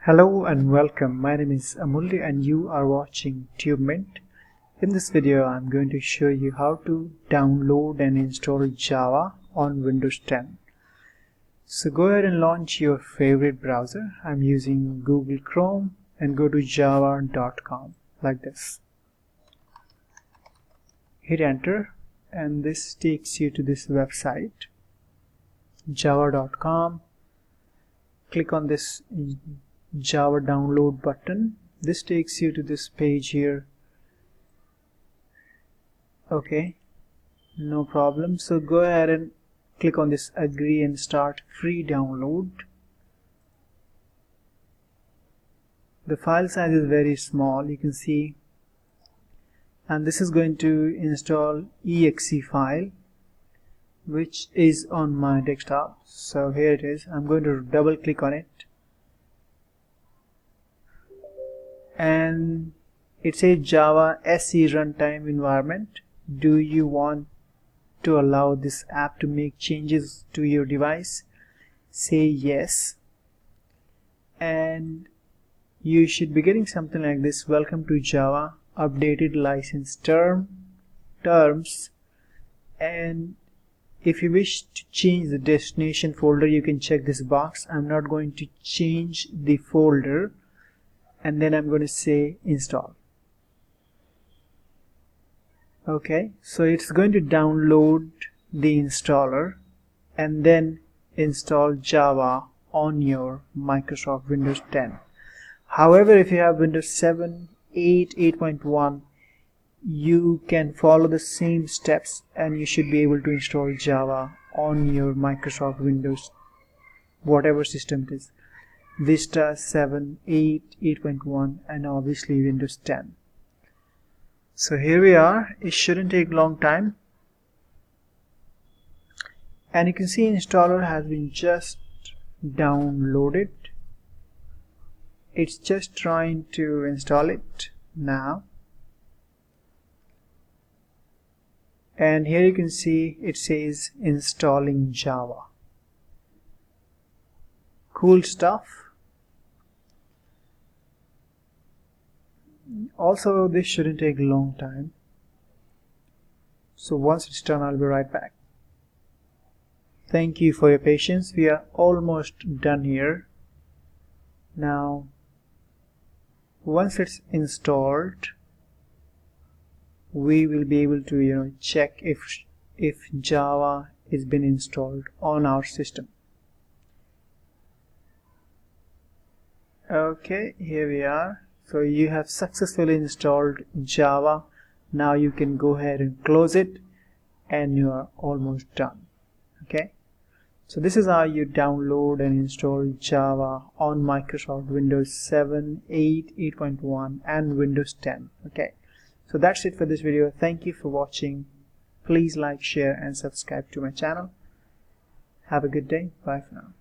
Hello and welcome. My name is Amulya and you are watching TubeMint. In this video I'm going to show you how to download and install Java on Windows 10. So go ahead and launch your favorite browser. I'm using Google Chrome and go to java.com like this. Hit enter and this takes you to this website java.com. Click on this Java download button. This takes you to this page here. Okay, no problem. So go ahead and click on this agree and start free download. The file size is very small, you can see, and this is going to install exe file which is on my desktop. So here it is. I'm going to double click on it and it says Java SE runtime environment. Do you want to allow this app to make changes to your device? Say yes, and you should be getting something like this. Welcome to Java, updated license terms, and if you wish to change the destination folder, you can check this box. I'm not going to change the folder, and then I'm going to say install. Okay, so it's going to download the installer and then install Java on your Microsoft Windows 10. However, if you have Windows 7, 8, 8.1, you can follow the same steps and you should be able to install Java on your Microsoft Windows, whatever system it is. Vista 7, 8, 8.1 and obviously Windows 10. So here we are. It shouldn't take long time. And you can see installer has been just downloaded. It's just trying to install it now. And here you can see it says installing Java. Cool stuff. Also, this shouldn't take a long time. So once it's done, I'll be right back. Thank you for your patience. We are almost done here. Now, once it's installed, we will be able to check if Java has been installed on our system. Okay, here we are. So you have successfully installed Java. Now you can go ahead and close it and you are almost done. Okay, so this is how you download and install Java on Microsoft Windows 7, 8, 8.1 and Windows 10. Okay, so that's it for this video. Thank you for watching. Please like, share and subscribe to my channel. Have a good day. Bye for now.